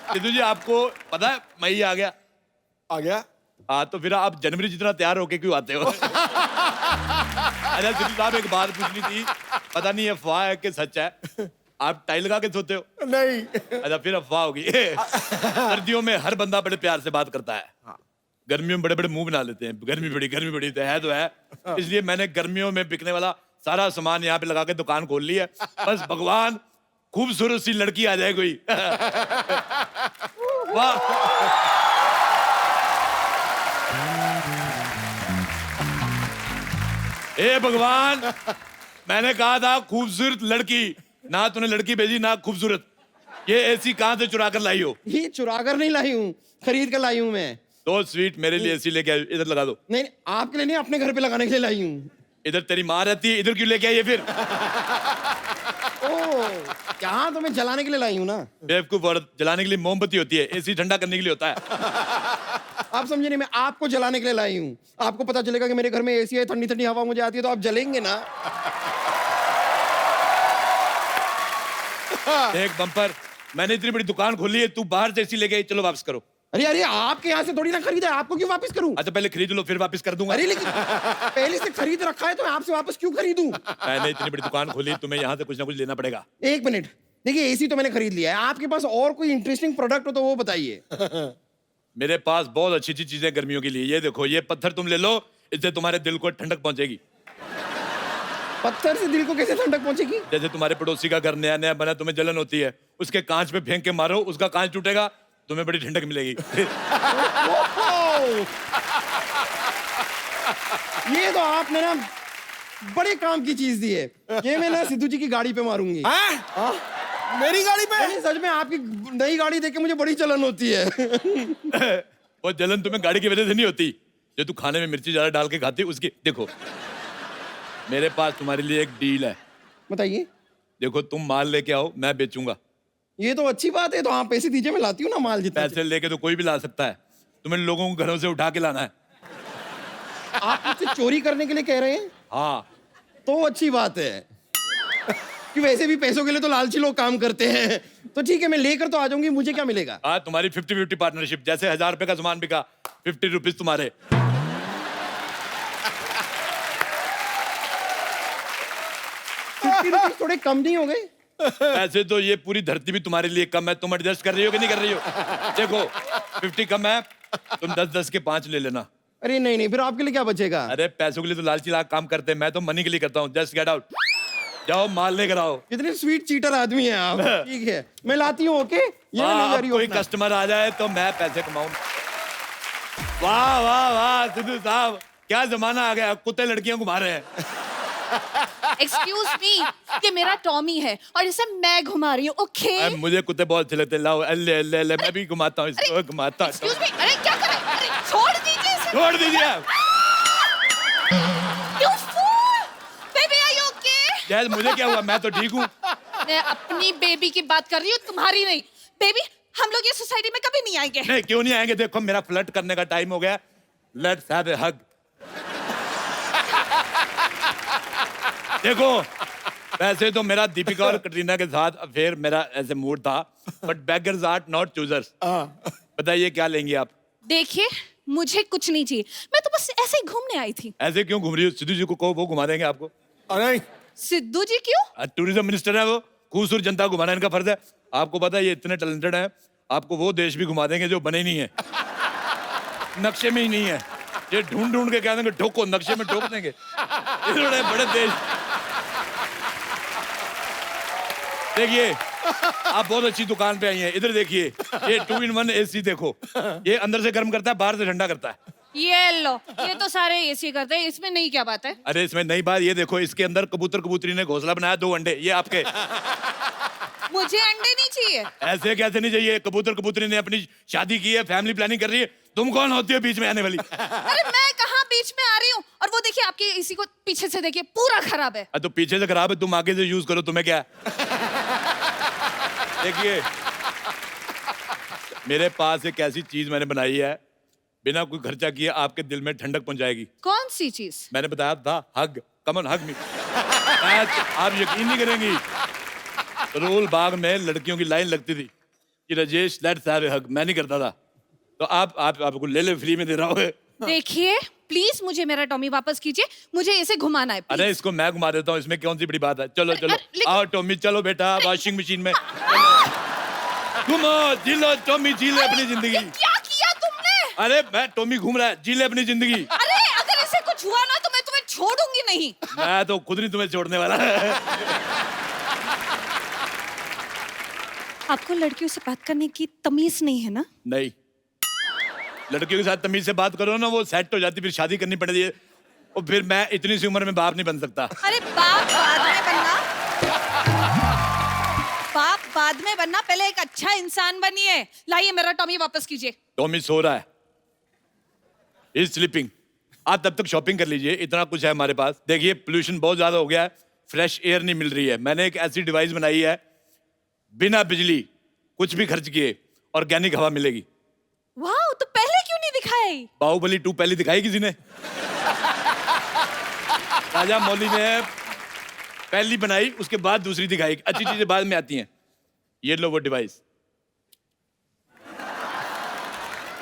सिद्धू जी आपको पता है मई आ गया। आ गया? हाँ तो फिर आप जनवरी जितना तैयार होके क्यों आते हो? अच्छा सिद्धू साहब एक बात पूछनी थी, पता नहीं अफवाह है कि सच है, आप टाई लगा के सोते हो? नहीं। अच्छा फिर अफवाह होगी। सर्दियों में हर बंदा बड़े प्यार से बात करता है, गर्मियों में बड़े बड़े मुंह बना लेते हैं, गर्मी बड़ी तो है। इसलिए मैंने गर्मियों में बिकने वाला सारा सामान यहाँ पे लगा के दुकान खोल ली है। बस भगवान खूबसूरत सी लड़की आ जाए कोई। वाह। ए भगवान, मैंने कहा था खूबसूरत लड़की, ना तूने लड़की भेजी ना खूबसूरत। ये एसी कहाँ से चुरा कर लाई हो? ये चुरा कर नहीं लाई हूँ, खरीद कर लाई हूँ मैं। तो स्वीट मेरे लिए एसी लेके आई, इधर लगा दो। नहीं आपके लिए नहीं, अपने घर पे लगाने के लिए लाई हूँ। इधर तेरी माँ रहती है, इधर क्यों लेके आई है फिर? ओह, यहाँ तो मैं जलाने के लिए लाई हूँ ना। बेवकूफ औरत, जलाने के लिए मोमबत्ती होती है, एसी ठंडा करने के लिए होता है। आप समझे नहीं, मैं आपको जलाने के लिए लाई हूँ। आपको पता चलेगा कि मेरे घर में एसी है, ठंडी ठंडी हवा मुझे आती है, तो आप जलेंगे ना। देख बम्पर, मैंने इतनी बड़ी दुकान खोली है, तू बाहर से एसी लेके आई, चलो वापस करो। अरे अरे, आपके यहाँ से थोड़ी ना खरीदा है, आपको क्यों वापस करूं? अच्छा पहले खरीद लो फिर वापस कर दूंगा। अरे लेकिन पहले से खरीद रखा है तो मैं आपसे वापस क्यों खरीदूं? मैंने इतनी बड़ी दुकान खोली, तुम्हें यहाँ से कुछ ना कुछ लेना पड़ेगा। एक मिनट, देखिए एसी तो मैंने खरीद लिया है, आपके पास और कोई इंटरेस्टिंग प्रोडक्ट हो तो वो बताइए। मेरे पास बहुत अच्छी अच्छी चीजें गर्मियों के लिए, ये देखो, ये पत्थर तुम ले लो, इससे तुम्हारे दिल को ठंडक पहुंचेगी। पत्थर से दिल को कैसे ठंडक पहुंचेगी? जैसे तुम्हारे पड़ोसी का घर नया नया बना, तुम्हें जलन होती है, उसके कांच पे फेंक के मारो, उसका कांच टूटेगा, तुम्हें बड़ी ठंडक मिलेगी। ये तो आपने ना बड़े काम की चीज दी है। ये मैं ना सिद्धू जी की गाड़ी पे मारूंगी। हाँ? मेरी गाड़ी पे? नहीं, सच में आपकी नई गाड़ी देख के मुझे बड़ी जलन होती है। वो जलन तुम्हें गाड़ी की वजह से नहीं होती, जो तू खाने में मिर्ची ज्यादा डाल के खाती है उसकी। देखो मेरे पास तुम्हारे लिए एक डील है। बताइए। देखो तुम माल लेके आओ, मैं बेचूंगा। ये तो अच्छी बात है, तो आप पैसे दीजिए, मैं लाती हूँ ना माल जितना। पैसे लेके तो कोई भी ला सकता है, तुम्हें लोगों को घरों से उठा के लाना है। आप मुझसे चोरी करने के लिए कह रहे हैं? हाँ। तो अच्छी बात है कि वैसे भी पैसों के लिए तो लालची लोग काम करते हैं। तो ठीक है, मैं लेकर तो आ जाऊंगी, मुझे क्या मिलेगा? हाँ, तुम्हारी 50-50 पार्टनरशिप, जैसे 1000 रुपए का सामान बिका, 50 रुपीज तुम्हारे। 50 रुपीज थोड़े कम नहीं हो गए? ऐसे तो ये पूरी धरती भी तुम्हारे लिए कम है, तुम एडजस्ट कर रही हो कि नहीं कर रही हो? देखो 50 कम है, तुम 10-10 के 5 ले लेना। अरे नहीं नहीं, फिर आपके लिए क्या बचेगा? अरे पैसों के लिए तो लालची लाख काम करते हैं, मैं तो मनी के लिए करता हूँ। जस्ट गेट आउट, जाओ माल लेकर आओ। कितने स्वीट चीटर आदमी हैं आप। ठीक है, मैं लाती हूँ। ओके, ये मैं नहीं जा रही हूँ कोई अपना। कस्टमर आ जाए तो मैं पैसे कमाऊं। वाह वाह वाह सिद्धू साहब, क्या जमाना आ गया, कुत्ते लड़कियां घुमा रहे हैं। एक्सक्यूज मी, ये मेरा टॉमी है और इसे मैं घुमा रही हूँ। ओके मुझे कुत्ते बहुत अच्छे लगते हैं, लाओ ले ले ले, मैं भी घुमाता हूँ इसको, घुमाता हूँ। एक्सक्यूज मी, अरे क्या कर रहे हैं? अरे छोड़ दीजिए इसे। छोड़ दीजिए। You fool! Baby, are you okay? जैसे मुझे क्या हुआ, मैं तो ठीक हूँ। मैं अपनी बेबी की बात कर रही हूँ, तुम्हारी नहीं। बेबी, हम लोग ये सोसाइटी में कभी नहीं आएंगे। नहीं क्यों नहीं आएंगे, देखो मेरा फ्लर्ट करने का टाइम हो गया। लेट्स हैव ए हग। देखो वैसे तो मेरा दीपिका और कटरीना के साथ अफेयर मेरा ऐसे मूड था, but beggars are not choosers. बताइए क्या लेंगी आप? देखिए, मुझे कुछ नहीं चाहिए, मैं तो बस ऐसे ही घूमने आई थी। ऐसे क्यों घूम रही हो? सिद्धू जी को कहो, वो घुमा देंगे आपको। अरे सिद्धू जी क्यों? टूरिज्म मिनिस्टर है वो, खूबसूरत जनता को घुमाना इनका फर्ज है। आपको पता है ये इतने टैलेंटेड हैं, आपको वो देश भी घुमा देंगे जो बने नहीं है, नक्शे में ही नहीं है। ये ढूंढ ढूंढ के कह देंगे ठोको, नक्शे में ठोक देंगे। इतने बड़े देश। देखिए आप बहुत अच्छी दुकान पे आई हैं, इधर देखिए, ये 2-in-1 एसी देखो, ये अंदर से गर्म करता है, बाहर से ठंडा करता है। ये लो, ये तो सारे एसी करते हैं, इसमें नहीं क्या बात है? अरे इसमें नई बात ये देखो, इसके अंदर कबूतर कबूतरी ने घोंसला बनाया, 2 अंडे, ये आपके। मुझे अंडे नहीं चाहिए। ऐसे कैसे नहीं चाहिए? कबूतर कबूतरी ने अपनी शादी की है, फैमिली प्लानिंग कर रही है, तुम कौन होती है बीच में आने वाली? अरे मैं कहाँ बीच में आ रही हूँ? और वो देखिए आपके एसी को पीछे से देखिए, पूरा खराब है। तो पीछे से खराब है, तुम आगे से यूज करो, तुम्हें क्या है? देखिए मेरे पास एक ऐसी चीज मैंने बनाई है, बिना कोई खर्चा किए आपके दिल में ठंडक पहुंचाएगी। कौन सी चीज? मैंने बताया था हग, कम ऑन हग मी। आप यकीन नहीं करेंगी, करोल बाग में लड़कियों की लाइन लगती थी कि राजेश लेट्स हैव ए हग, मैं नहीं करता था। तो आपको ले फ्री में दे रहा हूँ। देखिए प्लीज मुझे मेरा टॉमी वापस कीजिए, मुझे इसे घुमाना है please। अरे इसको मैं घुमा देता हूँ, इसमें कौन सी बड़ी बात है। चलो चलो लेकिन- आओ टॉमी, चलो बेटा वॉशिंग मशीन में घूमो, जी लो टॉमी, जी ले अपनी जिंदगी। क्या किया तुमने? अरे मैं टॉमी घूम रहा है, जी ले अपनी जिंदगी। अरे अगर इसे कुछ हुआ ना तो मैं तुम्हें छोड़ूंगी नहीं। मैं तो खुद नहीं तुम्हें छोड़ने वाला। आपको लड़कियों से बात करने की तमीज नहीं है ना? नहीं, लड़कियों के साथ तमीज से बात करो ना, वो सेट हो जाती, फिर शादी करनी पड़ती है, और फिर मैं इतनी सी उम्र में बाप नहीं बन सकता। अरे बाप बाद में बनना, बाप बाद में बनना, पहले एक अच्छा इंसान बनिए। लाइए मेरा टॉमी वापस कीजिए। टॉमी सो रहा है, इज स्लीपिंग। आप तब तक शॉपिंग कर लीजिए, इतना कुछ है हमारे पास। देखिए पोल्यूशन बहुत ज्यादा हो गया है, फ्रेश एयर नहीं मिल रही है। मैंने एक ऐसी डिवाइस बनाई है, बिना बिजली कुछ भी खर्च किए ऑर्गेनिक हवा मिलेगी। वाह, तो पहले क्यों नहीं दिखाई? बाहुबली 2 पहले दिखाई किसी ने? राजा मौली ने पहली बनाई, उसके बाद दूसरी दिखाई। अच्छी चीजें बाद में आती हैं। ये लो वो डिवाइस।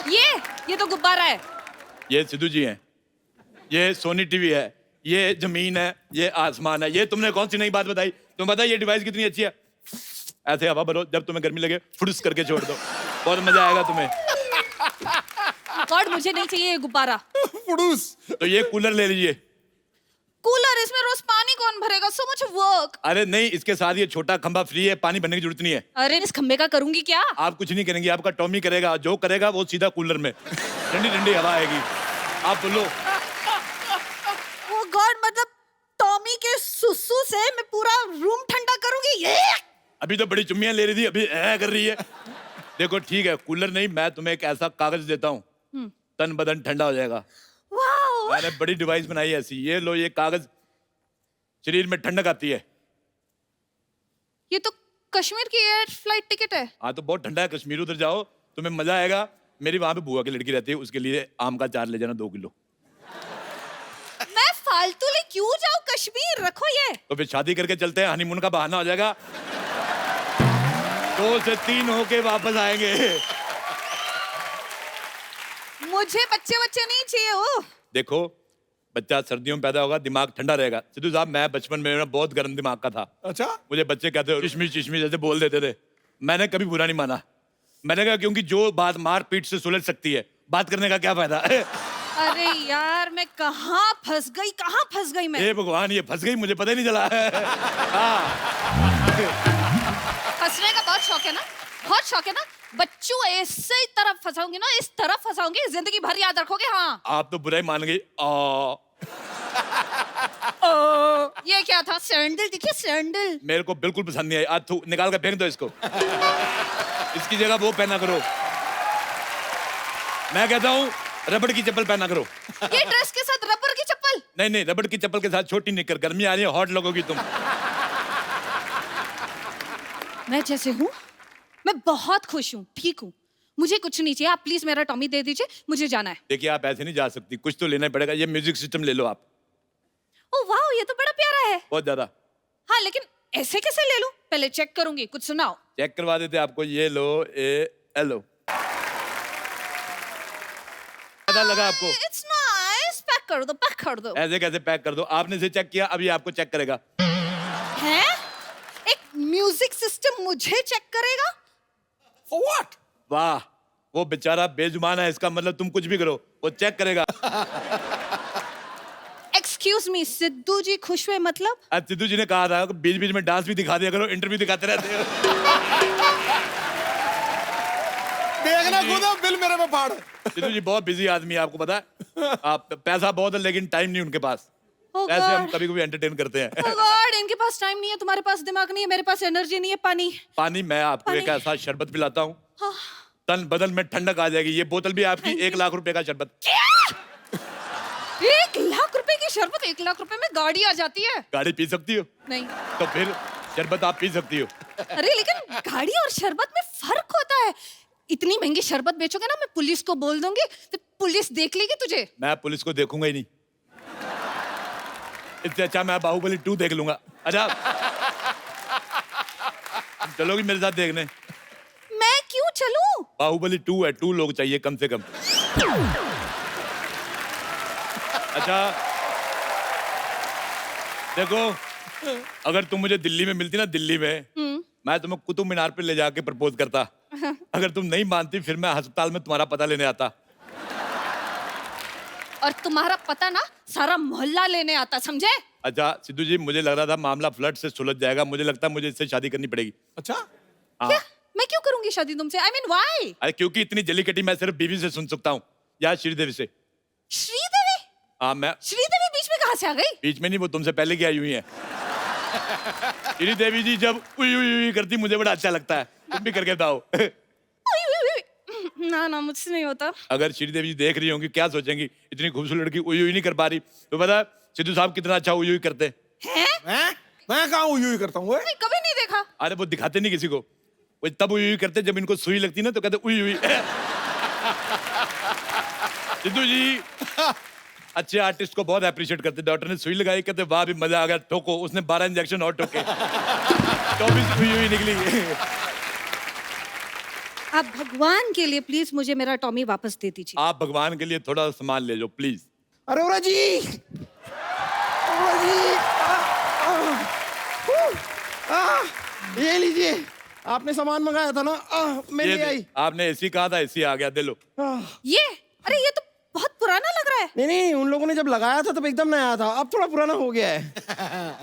ये तो गुब्बारा है। ये सिद्धू जी हैं, ये सोनी टीवी है, ये जमीन है, ये आसमान है। ये तुमने कौन सी नई बात बताई? तुम बताओ ये डिवाइस कितनी अच्छी है। ऐसे हवा भरो, जब तुम्हें गर्मी लगे फुड़स करके छोड़ दो, बहुत मजा आएगा तुम्हें। गॉड, मुझे नहीं चाहिए ये गुब्बारा। फुड़ूस। तो ये कूलर ले लीजिए। कूलर, इसमें रोज पानी कौन भरेगा? So much work. अरे नहीं, इसके साथ ये छोटा खंभा फ्री है, पानी भरने की जरूरत नहीं है। अरे इस खंबे का करूंगी क्या? आप कुछ नहीं करेंगे, आपका टॉमी करेगा। जो करेगा वो सीधा कूलर में ठंडी ठंडी हवा आएगी। आप बोलो। ओ गॉड, मतलब टॉमी के सुसु से मैं पूरा रूम ठंडा करूंगी? ये अभी तो बड़ी चुम्मियां ले रही थी, अभी कर रही है। देखो ठीक है, कूलर नहीं, मैं तुम्हें एक ऐसा कागज देता हूँ, तन बदन ठंडा हो जाएगा। वाओ, मैंने बड़ी डिवाइस बनाई है ऐसी। ये लो, ये कागज शरीर में ठंडक आती है। ये तो कश्मीर की एयर फ्लाइट टिकट है। हाँ तो बहुत ठंडा है कश्मीर, उधर जाओ तुम्हें मजा आएगा। मेरी वहां पे बुआ की लड़की रहती है, उसके लिए आम का चार ले जाना 2 किलो। मैं फालतू ले क्यों जाऊं कश्मीर? रखो ये। तो फिर शादी करके चलते हैं, हनीमून का बहाना हो जाएगा। 2 से 3 होके वापस आएंगे। मुझे बच्चे नहीं चाहिए। हो देखो, बच्चा सर्दियों में पैदा होगा, दिमाग ठंडा रहेगा। सिद्धू साहब, मैं बचपन में ना बहुत गर्म दिमाग का था। अच्छा। मुझे बच्चे कहते चिशमी चिशमी जैसे बोल देते थे। मैंने कभी बुरा नहीं माना। मैंने कहा क्योंकि जो बात मार पीट से सुलझ सकती है, बात करने का क्या फायदा? अरे यार, मैं कहाँ फंस गई मैं। हे भगवान, ये फंस गई, मुझे पता ही नहीं चला। हाँ। फंसने का बहुत शौक है ना? बहुत शौक है ना? बच्चों ऐसे ही तरफ फंसाऊंगी ना, इस तरफ फंसाऊंगी, जिंदगी भर याद रखोगे। हाँ। आप तो बुरा ही मान गई। ये क्या था? सैंडल दिखे? सैंडल मेरे को बिल्कुल पसंद नहीं आई। आज थू निकाल कर फेंक दो इसको। इसकी जगह वो पहना करो। मैं कहता हूँ रबड़ की चप्पल पहना करो। ये ड्रेस के साथ रबर की चप्पल? नहीं नहीं, रबड़ की चप्पल के साथ छोटी निकर। गर्मी आ रही है, हॉट लगोगी तुम। मैं जैसे हूँ, मैं बहुत खुश हूँ, ठीक हूँ। मुझे कुछ नहीं चाहिए, आप प्लीज मेरा टॉमी दे दीजिए, मुझे जाना है। देखिए, आप ऐसे नहीं जा सकती, कुछ तो लेना ही पड़ेगा। ये म्यूजिक सिस्टम ले लो आप। ओ वाह, ये तो बड़ा प्यारा है। बहुत ज्यादा। हाँ, लेकिन ऐसे कैसे ले लूं? पहले चेक करूंगी, कुछ सुनाओ। चेक करवा देते आपको। ये लो, लो। पता लगा आपको? It's nice. पैक कर दो। ऐसे कैसे पैक कर दो? आपने इसे चेक किया, अभी आपको चेक करेगा। हैं? एक म्यूजिक सिस्टम मुझे चेक करेगा? For what? वाह, वो बेचारा बेजुबान है, इसका मतलब तुम कुछ भी करो वो चेक करेगा। एक्सक्यूज मी, सिद्धू जी खुश हुए मतलब? आज सिद्धू जी ने कहा था कि बीच बीच में डांस भी दिखा दिया करो, इंटरव्यू दिखाते रहते हो। देखना खुद, बिल मेरे पे फाड़। सिद्धू जी बहुत बिजी आदमी है, आपको पता है। आप पैसा बहुत है, लेकिन टाइम नहीं उनके पास। Oh ऐसे हम God. कभी कभी एंटरटेन करते हैं। Oh God, इनके पास टाइम नहीं है, तुम्हारे पास दिमाग नहीं है, मेरे पास एनर्जी नहीं है। पानी। पानी मैं आपको पानी। एक ऐसा शरबत पिलाता हूँ, हाँ। तन बदन में ठंडक आ जाएगी। ये बोतल भी आपकी 1 लाख रुपए का शरबत। 1 लाख रुपए की शरबत? 1 लाख रुपए में गाड़ी आ जाती है। गाड़ी पी सकती हो? नहीं। तो फिर शरबत आप पी सकती हो। अरे लेकिन गाड़ी और शरबत में फर्क होता है। इतनी महंगी शरबत बेचोगे ना, मैं पुलिस को बोल दूंगी, तो पुलिस देख लेगी तुझे। मैं पुलिस को देखूंगा ही नहीं। इससे अच्छा मैं बाहुबली 2 देख लूंगा। अच्छा, चलोगी मेरे साथ देखने? मैं क्यों चलूं? बाहुबली 2 है, 2 लोग चाहिए कम से कम। अच्छा देखो, अगर तुम मुझे दिल्ली में मिलती ना, दिल्ली में, मैं तुम्हें कुतुब मीनार पे ले जाके प्रपोज करता। अगर तुम नहीं मानती फिर मैं अस्पताल में तुम्हारा पता लेने आता। और तुम्हारा पता ना सारा मोहल्ला लेने आता, समझे? अच्छा सिद्धू जी, मुझे लग रहा था मामला फ्लड से सुलझ जाएगा। मुझे लगता है मुझे इससे शादी करनी पड़ेगी। अच्छा हाँ। क्या? मैं क्यों करूंगी शादी तुमसे? I mean why? अरे क्योंकि इतनी जली कटी मैं सिर्फ बीवी से सुन सकता हूँ, या श्रीदेवी से। श्रीदेवी? हाँ, मैं श्रीदेवी बीच में कहाँ से आ गई? बीच में नहीं, वो तुमसे पहले की आई हुई है। श्रीदेवी जी जब उई उई उई करती मुझे बड़ा अच्छा लगता है। तुम भी करके बताओ। ना ना, मुझसे नहीं होता। अगर श्रीदेवी जी देख रही होंगी क्या सोचेंगी, इतनी खूबसूरत लड़की उई उई नहीं कर पा रही। तो पता है सिद्धू साहब कितना अच्छा उई उई करते हैं। हैं? मैं कहाँ हुई करता हूँ? नहीं, कभी नहीं देखा। अरे वो दिखाते नहीं किसी को, वो तब उई उई करते जब इनको सुई लगती ना तो कहते उई उई। सिद्धू जी अच्छे आर्टिस्ट को बहुत अप्रिशिएट करते। डॉक्टर ने सुई लगाई, कहते वाह भी मजा आ गया, ठोको। उसने 12 इंजेक्शन और ठोके, तो भी उई उई निकली। आप भगवान के लिए प्लीज मुझे मेरा टॉमी वापस दे दीजिए। आप भगवान के लिए थोड़ा सामान ले लो प्लीज। अरे ओरा जी, ओरा जी, ये लीजिए, आपने सामान मंगाया था ना, मैं ले आई। आपने एसी कहा था, एसी आ गया, दे लो। ये, अरे ये तो बहुत पुराना लग रहा है। नहीं नहीं, उन लोगों ने जब लगाया था तब एकदम नया था, अब थोड़ा पुराना हो गया है।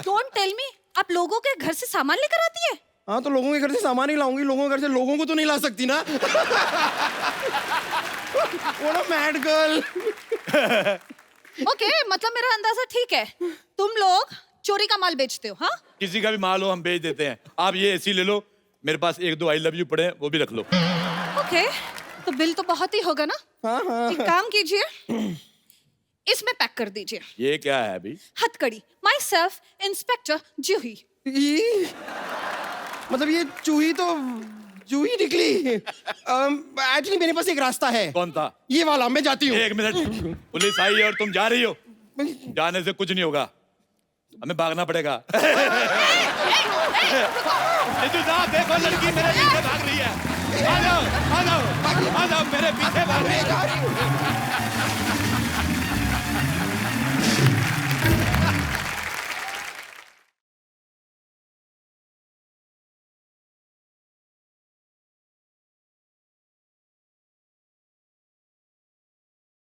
डोंट टेल मी, आप लोगों के घर से सामान लेकर आती है? हाँ, तो लोगों के घर से सामान ही लाऊंगी, लोगों के घर से लोगों को तो नहीं ला सकती ना। वो ना मैड गर्ल। ओके, मतलब मेरा अंदाजा ठीक है, तुम लोग चोरी का माल बेचते हो। हाँ, किसी का भी माल हो हम बेच देते हैं। आप ये एसी ले लो, मेरे पास 1-2 आई लव यू पड़े हैं, वो भी रख लो। ओके, तो बिल तो बहुत ही होगा ना। हाँ हाँ। एक काम कीजिए, इसमें पैक कर दीजिए। ये क्या है अभी? हथकड़ी, माई सेल्फ इंस्पेक्टर जूही। मतलब ये चूही तो जूही निकली। एक्चुअली मेरे पास एक रास्ता है। कौन था? ये वाला, मैं जाती हूँ। 1 मिनट, पुलिस आई है और तुम जा रही हो। जाने से कुछ नहीं होगा, हमें भागना पड़ेगा। सिद्धू साहब देखो, लड़की मेरे पीछे भाग रही है। आ जाओ, आ जाओ, आ जाओ, मेरे पीछे भाग रही है।